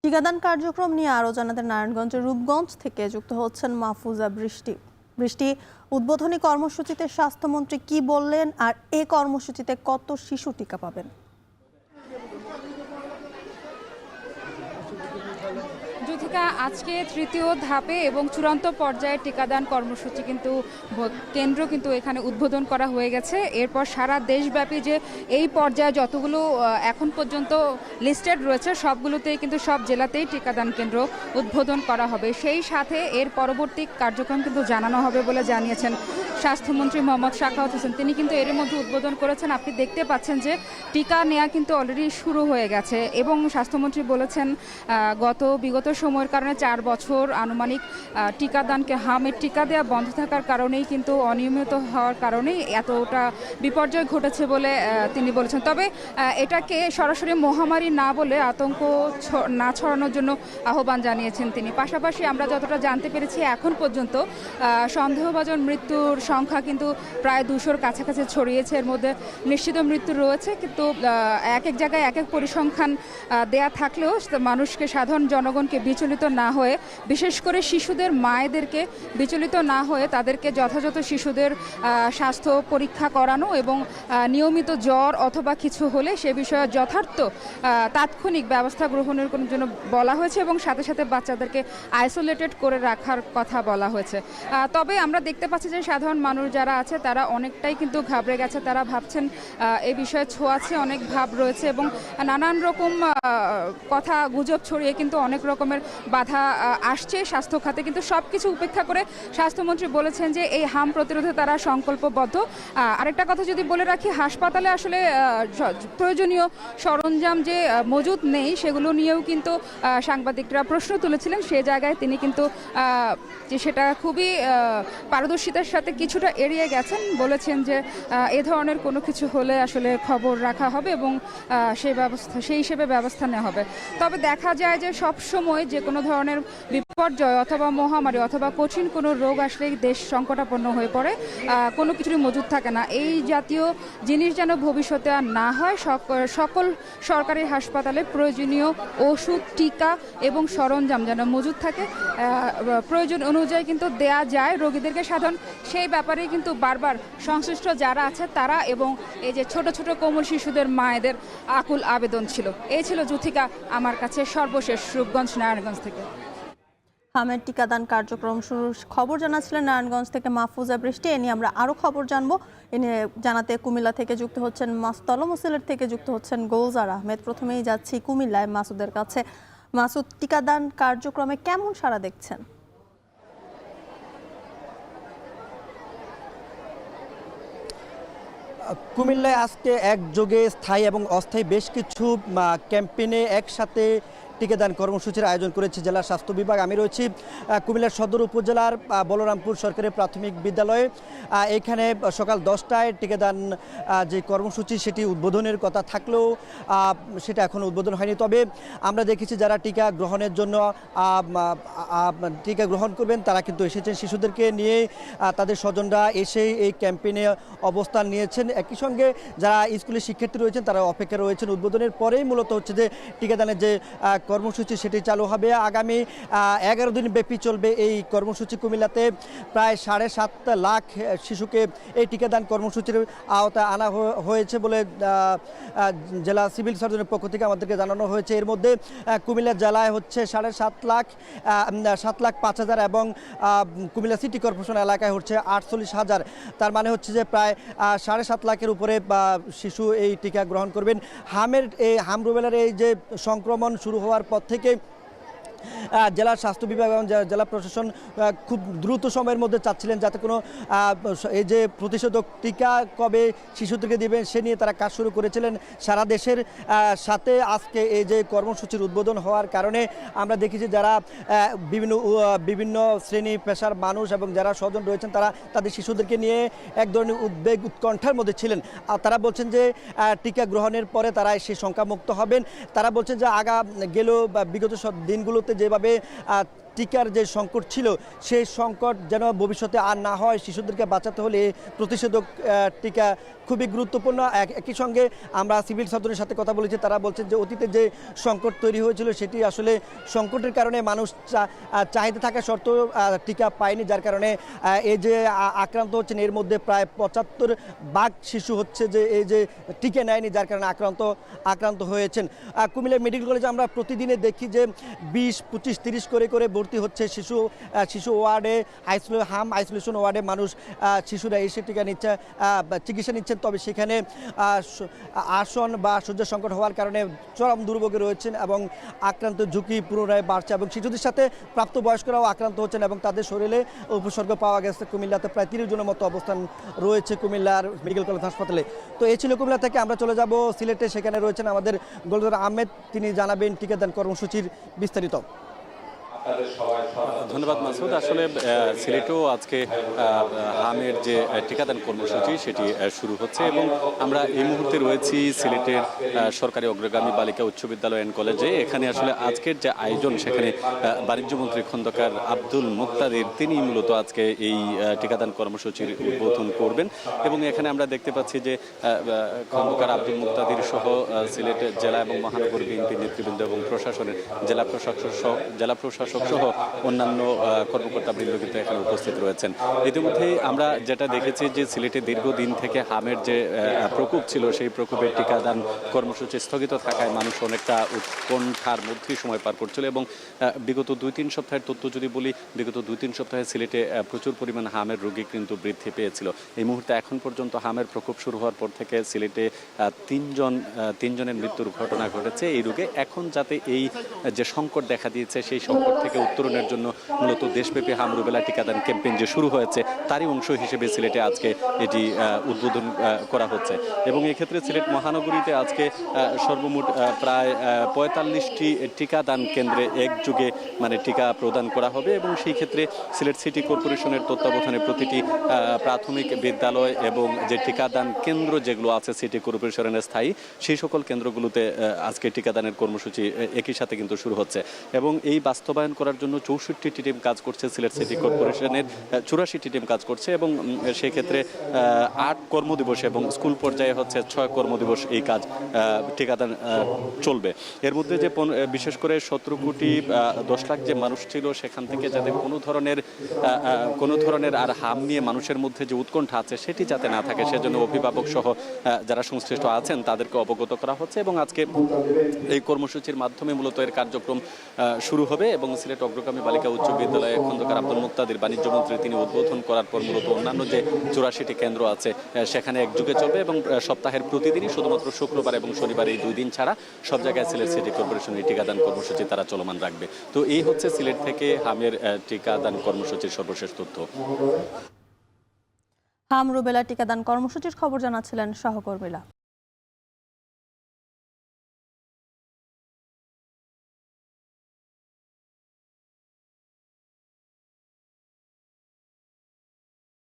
টিকাদান কার্যক্রম নিয়ে আরও জানাতে নারায়ণগঞ্জের রূপগঞ্জ থেকে যুক্ত হচ্ছেন মাহফুজা বৃষ্টি। উদ্বোধনী কর্মসূচিতে স্বাস্থ্যমন্ত্রী কি বললেন, আর এ কর্মসূচিতে কত শিশু টিকা পাবেন? যুথিকা, আজকে তৃতীয় ধাপে এবং চূড়ান্ত পর্যায়ে টিকাদান কর্মসূচি কেন্দ্র এখানে উদ্বোধন করা হয়ে গেছে। এরপর সারা দেশব্যাপী যে এই পর্যায়ে যতগুলো এখন পর্যন্ত লিস্টেড রয়েছে সবগুলোতেই সব জেলাতেই টিকাদান কেন্দ্র উদ্বোধন করা হবে। সেই সাথে এর পরবর্তী কার্যক্রম জানানো হবে বলে জানিয়েছেন স্বাস্থ্যমন্ত্রী মোহাম্মদ সাখাওয়াত হোসেন। তিনি এর মধ্যে উদ্বোধন করেছেন। আপনি দেখতে পাচ্ছেন যে টিকা নেওয়া অলরেডি শুরু হয়ে গেছে এবং স্বাস্থ্যমন্ত্রী বলেছেন বিগত সময়ের কারণে 4 বছর আনুমানিক টিকাদানকে হামের টিকা দেওয়া বন্ধ থাকার কারণেই অনিয়মিত হওয়ার কারণেই এতটা বিপর্যয় ঘটেছে বলে তিনি বলেছেন। তবে এটাকে সরাসরি মহামারী না বলে আতঙ্ক না ছড়ানোর জন্য আহ্বান জানিয়েছেন তিনি। পাশাপাশি আমরা যতটা জানতে পেরেছি এখন পর্যন্ত সন্দেহভাজন মৃত্যুর সংখ্যা প্রায় 200-র কাছাকাছি ছড়িয়েছে। এর মধ্যে নিশ্চিত মৃত্যু রয়েছে, কিন্তু এক এক জায়গায় এক এক পরিসংখ্যান দেয়া থাকলেও মানুষকে, সাধারণ জনগণকে বিচলিত না হয়ে, বিশেষ করে শিশুদের মায়েদেরকে বিচলিত না হয়ে তাদেরকে যথাযথ শিশুদের স্বাস্থ্য পরীক্ষা করানো এবং নিয়মিত জ্বর অথবা কিছু হলে সে বিষয়ে যথার্থ তাৎক্ষণিক ব্যবস্থা গ্রহণের জন্য বলা হয়েছে এবং সাথে সাথে বাচ্চাদেরকে আইসোলেটেড করে রাখার কথা বলা হয়েছে। তবে আমরা দেখতে পাচ্ছি যে সাধারণ মানুষ যারা আছে তারা অনেকটাই ঘাবড়ে গেছে। তারা ভাবছেন এই বিষয়ে ছোঁয়াচে অনেক ভাব রয়েছে এবং নানান রকম কথা গুজব ছড়িয়ে অনেক রকমের বাধা আসছে স্বাস্থ্য খাতে। কিন্তু সব কিছু উপেক্ষা করে স্বাস্থ্যমন্ত্রী বলেছেন যে এই হাম প্রতিরোধে তারা সংকল্পবদ্ধ। আরেকটা কথা যদি বলে রাখি, হাসপাতালে আসলে প্রয়োজনীয় সরঞ্জাম যে মজুদ নেই সেগুলো নিয়েও সাংবাদিকরা প্রশ্ন তুলেছিলেন। সে জায়গায় তিনি যে সেটা খুবই পারদর্শিতার সাথে কিছুটা এড়িয়ে গেছেন। বলেছেন যে এ ধরনের কোনো কিছু হলে আসলে খবর রাখা হবে এবং সেই হিসেবে ব্যবস্থা নেওয়া হবে। তবে দেখা যায় যে সব সময় যে কোনো ধরনের বিপর্যয় অথবা মহামারী অথবা কঠিন কোনো রোগ আসলে দেশ সংকটাপন্ন হয়ে পড়ে, কোনো কিছুরই মজুদ থাকে না। এই জাতীয় জিনিস যেন ভবিষ্যতে আর না হয়, সকল সরকারি হাসপাতালে প্রয়োজনীয় ওষুধ, টিকা এবং সরঞ্জাম যেন মজুদ থাকে, প্রয়োজন অনুযায়ী দেয়া যায় রোগীদেরকে। সাধারণ সেই ব্যাপারে বারবার সংশ্লিষ্ট যারা আছে তারা এবং এই যে ছোট ছোট কোমল শিশুদের মায়েদের আকুল আবেদন ছিল। এই ছিল যুথিকা আমার কাছে সর্বশেষ রূপগঞ্জ নারায়ণগঞ্জ থেকে। হামের টিকাদান কার্যক্রম শুরুর খবর জানাচ্ছিলেন নারায়ণগঞ্জ থেকে মাহফুজা বৃষ্টি। এ নিয়ে আমরা আরও খবর জানবো। এ নিয়ে জানাতে কুমিল্লা থেকে যুক্ত হচ্ছেন মাসুদ, সিলেট থেকে যুক্ত হচ্ছেন গোলজার আহমেদ। প্রথমেই যাচ্ছি কুমিল্লায় মাসুদের কাছে। মাসুদ, টিকাদান কার্যক্রমে কেমন সাড়া দেখছেন? কুমিল্লায় আজকে একযোগে স্থায়ী এবং অস্থায়ী বেশ কিছু ক্যাম্পেইনে একসাথে টিকাদান কর্মসূচির আয়োজন করেছে জেলা স্বাস্থ্য বিভাগ। আমি রয়েছি কুমিল্লার সদর উপজেলার বলরামপুর সরকারি প্রাথমিক বিদ্যালয়ে। এখানে সকাল 10টায় টিকাদান যে কর্মসূচি সেটি উদ্বোধনের কথা থাকলেও সেটা এখনও উদ্বোধন হয়নি। তবে আমরা দেখেছি যারা টিকা গ্রহণের জন্য টিকা গ্রহণ করবেন তারা এসেছেন শিশুদেরকে নিয়ে। তাদের স্বজনরা এসেই এই ক্যাম্পেইনে অবস্থান নিয়েছেন। একই সঙ্গে যারা স্কুলের শিক্ষার্থী রয়েছেন তারা অপেক্ষা রয়েছেন। উদ্বোধনের পরেই মূলত হচ্ছে যে টিকাদানের যে কর্মসূচি সেটি চালু হবে। আগামী 11 দিন ব্যাপী চলবে এই কর্মসূচি। কুমিল্লাতে প্রায় 7.5 লাখ শিশুকে এই টিকাদান কর্মসূচির আওতায় আনা হয়েছে বলে জেলা সিভিল সার্জনের পক্ষ থেকে আমাদেরকে জানানো হয়েছে। এর মধ্যে কুমিল্লা জেলায় হচ্ছে 7,05,000 এবং কুমিল্লা সিটি কর্পোরেশন এলাকায় হচ্ছে 48,000। তার মানে হচ্ছে যে প্রায় 7.5 লাখের উপরে শিশু এই টিকা গ্রহণ করবেন। হাম রুবেলার এই যে সংক্রমণ শুরু হওয়ার পর থেকে জেলা স্বাস্থ্য বিভাগ এবং জেলা প্রশাসন খুব দ্রুত সময়ের মধ্যে চাচ্ছিলেন যাতে কোনো এই যে প্রতিষেধক টিকা কবে শিশুদেরকে দেবেন সে নিয়ে তারা কাজ শুরু করেছিলেন সারা দেশের সাথে। আজকে এই যে কর্মসূচির উদ্বোধন হওয়ার কারণে আমরা দেখেছি যারা বিভিন্ন শ্রেণী পেশার মানুষ এবং যারা স্বজন রয়েছেন তারা তাদের শিশুদেরকে নিয়ে এক ধরনের উদ্বেগ উৎকণ্ঠার মধ্যে ছিলেন। আর তারা বলছেন যে টিকা গ্রহণের পরে তারা সেই সংখ্যামুক্ত হবেন। তারা বলছেন যে বিগত দিনগুলোতে যেভাবে টিকার যে সংকট ছিল সেই সংকট যেন ভবিষ্যতে আর না হয়। শিশুদেরকে বাঁচাতে হলে প্রতিষেধক টিকা খুবই গুরুত্বপূর্ণ। একই সঙ্গে আমরা সিভিল সার্জনের সাথে কথা বলেছি, তারা বলছেন যে অতীতে যে সংকট তৈরি হয়েছিল সেটি আসলে সংকটের কারণে মানুষ চাহিদা থাকা সত্ত্বেও টিকা পায়নি, যার কারণে এই যে আক্রান্ত হচ্ছেন এর মধ্যে প্রায় 75 শিশু হচ্ছে যে এই যে টিকা নেয়নি, যার কারণে আক্রান্ত হয়েছেন। কুমিল্লা মেডিকেল কলেজে আমরা প্রতিদিনে দেখি যে 20, 25, 30 করে ভর্তি হচ্ছে শিশু ওয়ার্ডে, আইসোলেশন ওয়ার্ডে মানুষ শিশুরা এসে টিকা নিচ্ছে, চিকিৎসা নিচ্ছেন। তবে সেখানে আসন বা শয্যা সংকট হওয়ার কারণে চরম দুর্ভোগে রয়েছেন এবং আক্রান্ত ঝুঁকি পুনরায় বাড়ছে এবং শিশুদের সাথে প্রাপ্তবয়স্করাও আক্রান্ত হচ্ছেন এবং তাদের শরীরে উপসর্গ পাওয়া গেছে। কুমিল্লাতে প্রায় 30 জনের মতো অবস্থান রয়েছে কুমিল্লার মেডিকেল কলেজ হাসপাতালে। তো এই ছিল কুমিল্লা থেকে। আমরা চলে যাব সিলেটে, সেখানে রয়েছেন আমাদের গোলজার আহমেদ, তিনি জানাবেন টিকাদান কর্মসূচির বিস্তারিত। ধন্যবাদ মাসুদ। আসলে সিলেটেও আজকে হামের যে টিকাদান কর্মসূচি সেটি শুরু হচ্ছে এবং আমরা এই মুহূর্তে রয়েছি সিলেটের সরকারি অগ্রগামী বালিকা উচ্চ বিদ্যালয় অ্যান্ড কলেজে। এখানে আসলে আজকের যে আয়োজন, সেখানে বাণিজ্যমন্ত্রী খন্দকার আব্দুল মুক্তাদির তিনি মূলত আজকে এই টিকাদান কর্মসূচির উদ্বোধন করবেন এবং এখানে আমরা দেখতে পাচ্ছি যে খন্দকার আব্দুল মুক্তাদির সহ সিলেট জেলা এবং মহানগর বিএনপির নেতৃবৃন্দ এবং প্রশাসনের জেলা প্রশাসক সহ অন্যান্য কর্মকর্তাবৃন্দ কিন্তু এখানে উপস্থিত রয়েছেন। ইতিমধ্যেই আমরা যেটা দেখেছি যে সিলেটে দীর্ঘদিন থেকে হামের যে প্রকোপ ছিল সেই প্রকোপের টিকাদান কর্মসূচি স্থগিত থাকায় মানুষ অনেকটা উৎকণ্ঠার মধ্যেই সময় পার করছিল এবং বিগত 2-3 সপ্তাহের তথ্য যদি বলি, বিগত 2-3 সপ্তাহে সিলেটে প্রচুর পরিমাণ হামের রোগী কিন্তু বৃদ্ধি পেয়েছিল। এই মুহূর্তে এখন পর্যন্ত হামের প্রকোপ শুরু হওয়ার পর থেকে সিলেটে তিনজনের মৃত্যুর ঘটনা ঘটেছে এই রোগে। এখন যাতে এই যে সংকট দেখা দিয়েছে সেই সংকট থেকে উত্তরণের জন্য মূলত দেশব্যাপী হাম রুবেলা টিকাদান ক্যাম্পেইন যে শুরু হয়েছে তারই অংশ হিসেবে সিলেটে আজকে এটি উদ্বোধন করা হচ্ছে এবং এক্ষেত্রে সিলেট মহানগরীতে আজকে সর্বমোট প্রায় 45টি টিকাদান কেন্দ্রে একযোগে টিকা প্রদান করা হবে এবং সেই ক্ষেত্রে সিলেট সিটি কর্পোরেশনের তত্ত্বাবধানে প্রতিটি প্রাথমিক বিদ্যালয় এবং যে টিকাদান কেন্দ্র যেগুলো আছে সিটি কর্পোরেশনের স্থায়ী, সেই সকল কেন্দ্রগুলোতে আজকে টিকাদানের কর্মসূচি একই সাথে কিন্তু শুরু হচ্ছে এবং এই বাস্তবায়ন করার জন্য 64টি টিম কাজ করছে। সিলেট সিটি কর্পোরেশনের 84টি টিম কাজ করছে এবং সেক্ষেত্রে 8 কর্মদিবস এবং স্কুল পর্যায়ে হচ্ছে 6 কর্মদিবস এই কাজ টিকাদান চলবে। এর মধ্যে যে বিশেষ করে 17 কোটি 10 লাখ যে মানুষ ছিল সেখান থেকে যাতে কোনো ধরনের আর হাম নিয়ে মানুষের মধ্যে যে উৎকণ্ঠা আছে সেটি যাতে না থাকে সেজন্য অভিভাবক সহ যারা সংশ্লিষ্ট আছেন তাদেরকে অবগত করা হচ্ছে এবং আজকে এই কর্মসূচির মাধ্যমে মূলত এর কার্যক্রম শুরু হবে এবং সিলেট অগ্রগামী বালিকা উচ্চ বিদ্যালয়ে খন্দকার আব্দুল মুক্তাদির বাণিজ্যমন্ত্রী তিনি উদ্বোধন করার পর মূলত অন্যান্য যে 84টি কেন্দ্র আছে সেখানে একযোগে চলবে এবং সপ্তাহের প্রতিদিনই শুধুমাত্র শুক্রবার এবং শনিবার এই 2 দিন ছাড়া সব জায়গায় সিলেট সিটি কর্পোরেশনের টিকাদান কর্মসূচি তারা চলমান রাখবে। তো এই হচ্ছে সিলেট থেকে হামের টিকাদান কর্মসূচির সর্বশেষ তথ্য। হাম রুবেলা টিকাদান কর্মসূচির খবর জানাচ্ছিলেন সহকর্মীরা।